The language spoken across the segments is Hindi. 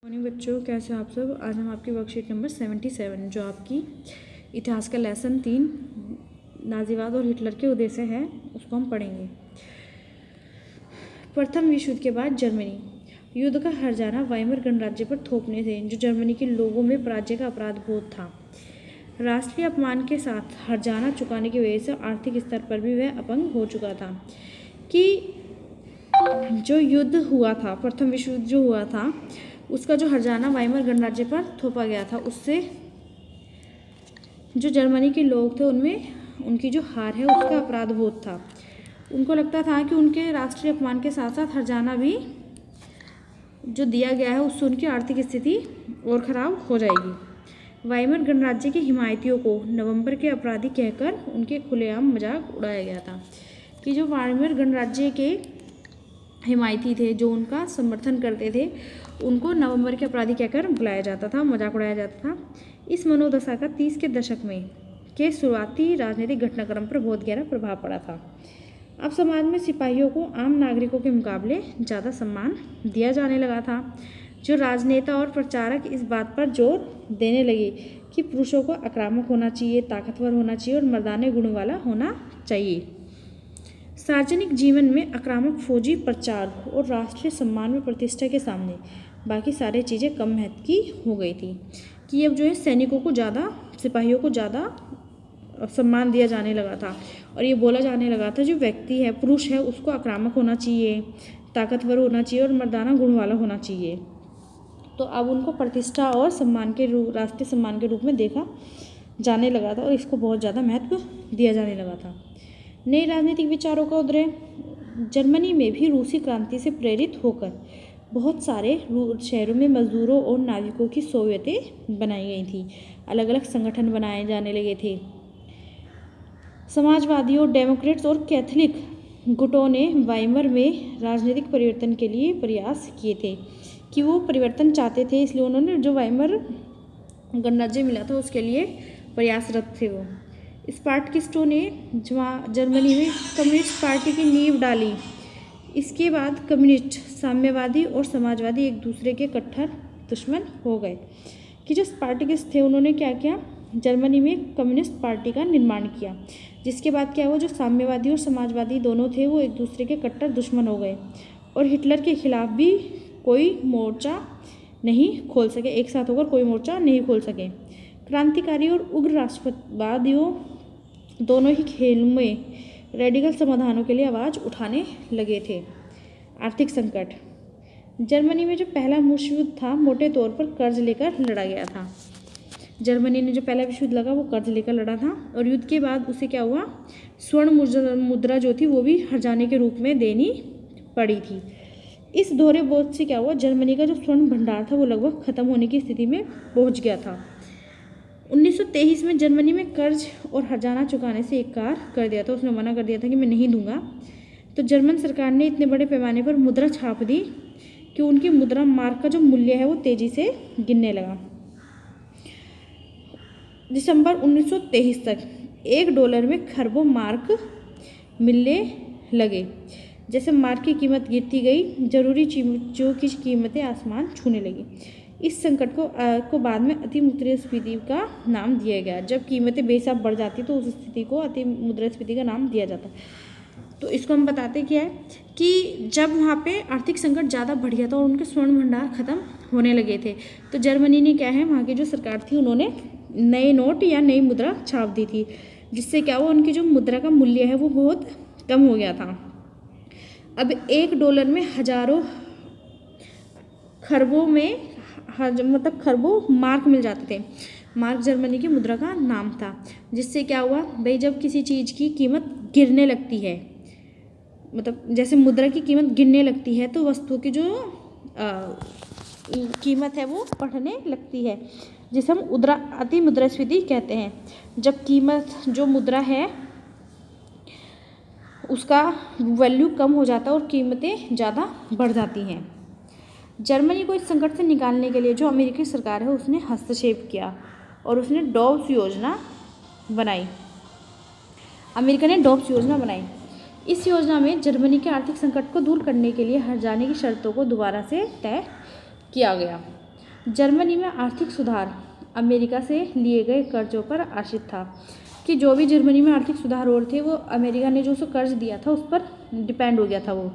मॉर्निंग बच्चों, कैसे हो आप सब। आज हम आपकी वर्कशीट नंबर 77 जो आपकी इतिहास का लेसन 3 नाजीवाद और हिटलर के उद्देश्य है उसको हम पढ़ेंगे। प्रथम विश्व युद्ध के बाद जर्मनी युद्ध का हर्जाना वाइमर गणराज्य पर थोपने से जो जर्मनी के लोगों में पराजय का अपराध बोध था। राष्ट्रीय अपमान के साथ हर्जाना चुकाने की वजह से आर्थिक स्तर पर भी वह अपंग हो चुका था कि जो युद्ध हुआ था, प्रथम विश्व युद्ध जो हुआ था, उसका जो हर्जाना वाइमर गणराज्य पर थोपा गया था, उससे जो जर्मनी के लोग थे उनमें उनकी जो हार है उसका अपराध बोध था। उनको लगता था कि उनके राष्ट्रीय अपमान के साथ साथ हर्जाना भी जो दिया गया है उससे उनकी आर्थिक स्थिति और ख़राब हो जाएगी। वाइमर गणराज्य के हिमायतियों को नवंबर के अपराधी कहकर उनके खुलेआम मजाक उड़ाया गया था कि जो वाइमर गणराज्य के हिमायती थे, जो उनका समर्थन करते थे, उनको नवंबर के अपराधी कहकर बुलाया जाता था, मजाक उड़ाया जाता था। इस मनोदशा का 30 के दशक में के शुरुआती राजनीतिक घटनाक्रम पर बहुत गहरा प्रभाव पड़ा था। अब समाज में सिपाहियों को आम नागरिकों के मुकाबले ज़्यादा सम्मान दिया जाने लगा था। जो राजनेता और प्रचारक इस बात पर जोर देने लगे कि पुरुषों को आक्रामक होना चाहिए, ताकतवर होना चाहिए और मर्दाने गुण वाला होना चाहिए। सार्वजनिक जीवन में आक्रामक फौजी प्रचार और राष्ट्रीय सम्मान में प्रतिष्ठा के सामने बाकी सारी चीज़ें कम महत्व की हो गई थी कि अब जो है सैनिकों को ज़्यादा, सिपाहियों को ज़्यादा सम्मान दिया जाने लगा था और ये बोला जाने लगा था जो व्यक्ति है, पुरुष है, उसको आक्रामक होना चाहिए, ताकतवर होना चाहिए और मर्दाना गुण वाला होना चाहिए। तो अब उनको प्रतिष्ठा और सम्मान के रूप, राष्ट्रीय सम्मान के रूप में देखा जाने लगा था और इसको बहुत ज़्यादा महत्व दिया जाने लगा था। नए राजनीतिक विचारों का उदय जर्मनी में भी रूसी क्रांति से प्रेरित होकर बहुत सारे शहरों में मजदूरों और नाविकों की सोवियतें बनाई गई थी। अलग अलग संगठन बनाए जाने लगे थे। समाजवादियों, डेमोक्रेट्स और कैथोलिक गुटों ने वाइमर में राजनीतिक परिवर्तन के लिए प्रयास किए थे कि वो परिवर्तन चाहते थे, इसलिए उन्होंने जो वाइमर गणराज्य मिला था उसके लिए प्रयासरत थे। वो स्पार्टकिस्टों ने जर्मनी में कम्युनिस्ट पार्टी की नींव डाली। इसके बाद कम्युनिस्ट, साम्यवादी और समाजवादी एक दूसरे के कट्टर दुश्मन हो गए कि जो स्पार्टकिस्ट थे उन्होंने क्या किया, जर्मनी में कम्युनिस्ट पार्टी का निर्माण किया। जिसके बाद क्या हुआ, जो साम्यवादी और समाजवादी दोनों थे वो एक दूसरे के कट्टर दुश्मन हो गए और हिटलर के खिलाफ भी कोई मोर्चा नहीं खोल सके, एक साथ होकर कोई मोर्चा नहीं खोल सके। क्रांतिकारी और उग्र राष्ट्रवादियों दोनों ही खेल में रेडिकल समाधानों के लिए आवाज़ उठाने लगे थे। आर्थिक संकट जर्मनी में जो पहला विश्व युद्ध था मोटे तौर पर कर्ज लेकर लड़ा गया था। जर्मनी ने जो पहला विश्व युद्ध लगा वो कर्ज लेकर लड़ा था और युद्ध के बाद उसे क्या हुआ, स्वर्ण मुद्रा जो थी वो भी हर्जाने के रूप में देनी पड़ी थी। इस दोहरे बोझ से क्या हुआ, जर्मनी का जो स्वर्ण भंडार था वो लगभग खत्म होने की स्थिति में पहुंच गया था। 1923 में जर्मनी में कर्ज और हर्जाना चुकाने से इनकार कर दिया था, उसने मना कर दिया था कि मैं नहीं दूंगा। तो जर्मन सरकार ने इतने बड़े पैमाने पर मुद्रा छाप दी कि उनकी मुद्रा मार्क का जो मूल्य है वो तेजी से गिरने लगा। दिसंबर 1923 तक $1 में खरबों मार्क मिलने लगे। जैसे मार्क की कीमत गिरती गई, जरूरी चीज़ों की कीमतें आसमान छूने लगी। इस संकट को बाद में अति मुद्रास्फीति का नाम दिया गया। जब कीमतें बेहिसाब बढ़ जाती तो उस स्थिति को अति मुद्रास्फीति का नाम दिया जाता। तो इसको हम बताते क्या है कि जब वहाँ पे आर्थिक संकट ज़्यादा बढ़ गया था और उनके स्वर्ण भंडार खत्म होने लगे थे, तो जर्मनी ने क्या है, वहाँ की जो सरकार थी उन्होंने नए नोट या नई मुद्रा छाप दी थी, जिससे क्या हुआ, उनकी जो मुद्रा का मूल्य है वो बहुत कम हो गया था। अब $1 में हजारों खरबों में मतलब खरबों मार्क मिल जाते थे। मार्क जर्मनी की मुद्रा का नाम था। जिससे क्या हुआ भाई, जब किसी चीज़ की कीमत गिरने लगती है, मतलब जैसे मुद्रा की कीमत गिरने लगती है तो वस्तुओं की जो कीमत है वो बढ़ने लगती है, जिसे हम अति मुद्रास्फीति कहते हैं। जब कीमत जो मुद्रा है उसका वैल्यू कम हो जाता है और कीमतें ज़्यादा बढ़ जाती हैं। जर्मनी को इस संकट से निकालने के लिए जो अमेरिकी सरकार है उसने हस्तक्षेप किया और उसने डॉब्स योजना बनाई। अमेरिका ने डॉब्स योजना बनाई। इस योजना में जर्मनी के आर्थिक संकट को दूर करने के लिए हर्जाने की शर्तों को दोबारा से तय किया गया। जर्मनी में आर्थिक सुधार अमेरिका से लिए गए कर्जों पर आश्रित था, कि जो भी जर्मनी में आर्थिक सुधार हो रहे थे वो अमेरिका ने जो उसको कर्ज दिया था उस पर डिपेंड हो गया था वो।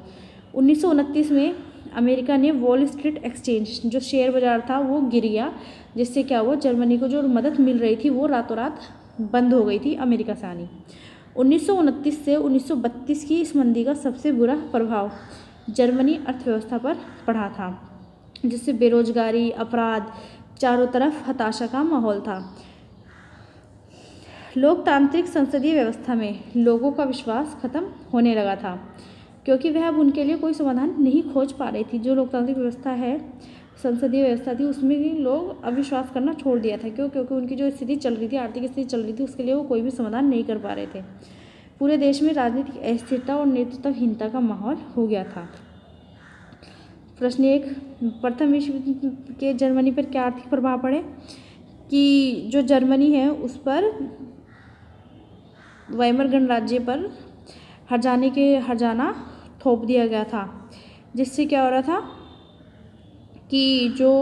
1929 में अमेरिका ने वॉल स्ट्रीट एक्सचेंज, जो शेयर बाजार था, वो गिर गया, जिससे क्या हुआ, जर्मनी को जो मदद मिल रही थी वो रातों रात बंद हो गई थी अमेरिका से आनी। 1929 से 1932 की इस मंदी का सबसे बुरा प्रभाव जर्मनी अर्थव्यवस्था पर पड़ा था, जिससे बेरोजगारी, अपराध, चारों तरफ हताशा का माहौल था। लोकतांत्रिक संसदीय व्यवस्था में लोगों का विश्वास खत्म होने लगा था, क्योंकि वह अब उनके लिए कोई समाधान नहीं खोज पा रही थी। जो लोकतांत्रिक व्यवस्था है, संसदीय व्यवस्था थी, उसमें भी लोग अविश्वास करना छोड़ दिया था। क्यों? क्योंकि उनकी जो स्थिति चल रही थी, आर्थिक स्थिति चल रही थी, उसके लिए वो कोई भी समाधान नहीं कर पा रहे थे। पूरे देश में राजनीतिक अस्थिरता और नेतृत्वहीनता का माहौल हो गया था। प्रश्न 1, प्रथम विश्व युद्ध के जर्मनी पर क्या आर्थिक प्रभाव पड़े? कि जो जर्मनी है उस पर वाइमर गणराज्य पर हर्जाना थोप दिया गया था, जिससे क्या हो रहा था कि जो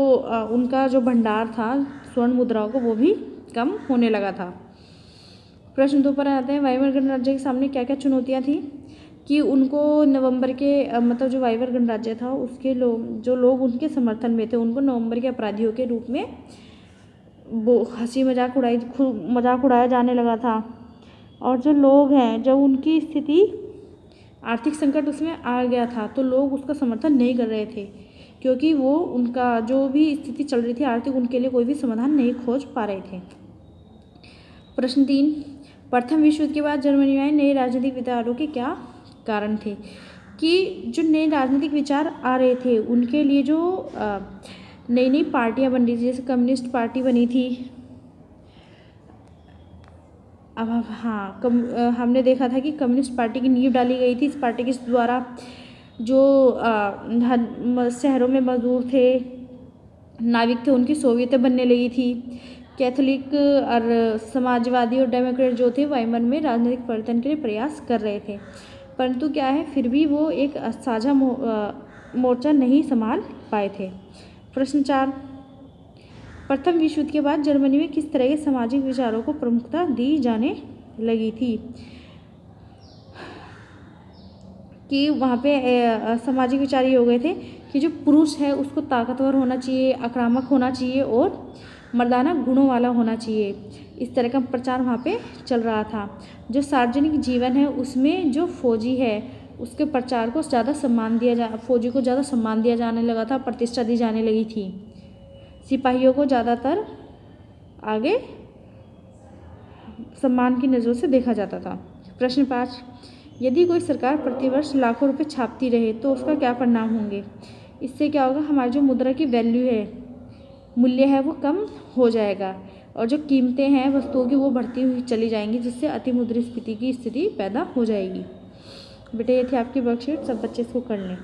उनका जो भंडार था स्वर्ण मुद्राओं को, वो भी कम होने लगा था। प्रश्न 2 पर आते हैं, वाइमर गणराज्य के सामने क्या क्या चुनौतियां थी? कि उनको नवंबर के मतलब जो वाइमर गणराज्य था उसके जो लोग उनके समर्थन में थे, उनको नवंबर के अपराधियों के रूप में वो हंसी मजाक उड़ाया जाने लगा था। और जो लोग हैं, जब उनकी स्थिति आर्थिक संकट उसमें आ गया था तो लोग उसका समर्थन नहीं कर रहे थे, क्योंकि वो उनका जो भी स्थिति चल रही थी आर्थिक, उनके लिए कोई भी समाधान नहीं खोज पा रहे थे। प्रश्न 3, प्रथम विश्व युद्ध के बाद जर्मनी में नए राजनीतिक विचारों के क्या कारण थे? कि जो नए राजनीतिक विचार आ रहे थे उनके लिए जो नई नई पार्टियां बन रही थी, जैसे कम्युनिस्ट पार्टी बनी थी। अब हमने देखा था कि कम्युनिस्ट पार्टी की नींव डाली गई थी। इस पार्टी के द्वारा जो शहरों में मजदूर थे, नाविक थे, उनकी सोवियतें बनने लगी थी। कैथोलिक और समाजवादी और डेमोक्रेट जो थे वाइमर में राजनीतिक परिवर्तन के लिए प्रयास कर रहे थे, परंतु क्या है, फिर भी वो एक साझा मोर्चा नहीं संभाल पाए थे। प्रश्न 4, प्रथम विश्व युद्ध के बाद जर्मनी में किस तरह के सामाजिक विचारों को प्रमुखता दी जाने लगी थी? कि वहाँ पे सामाजिक विचार ये हो गए थे कि जो पुरुष है उसको ताकतवर होना चाहिए, आक्रामक होना चाहिए और मर्दाना गुणों वाला होना चाहिए। इस तरह का प्रचार वहाँ पे चल रहा था। जो सार्वजनिक जीवन है उसमें जो फौजी है उसके प्रचार को ज़्यादा फौजी को ज़्यादा सम्मान दिया जाने लगा था, प्रतिष्ठा दी जाने लगी थी। सिपाहियों को ज़्यादातर आगे सम्मान की नज़रों से देखा जाता था। प्रश्न 5, यदि कोई सरकार प्रतिवर्ष लाखों रुपए छापती रहे तो उसका क्या परिणाम होंगे? इससे क्या होगा, हमारी जो मुद्रा की वैल्यू है, मूल्य है, वो कम हो जाएगा और जो कीमतें हैं वस्तुओं की वो बढ़ती हुई चली जाएंगी, जिससे अतिमुद्रास्फीति की स्थिति पैदा हो जाएगी। बेटे ये थी आपकी वर्कशीट, सब बच्चे इसको कर लें।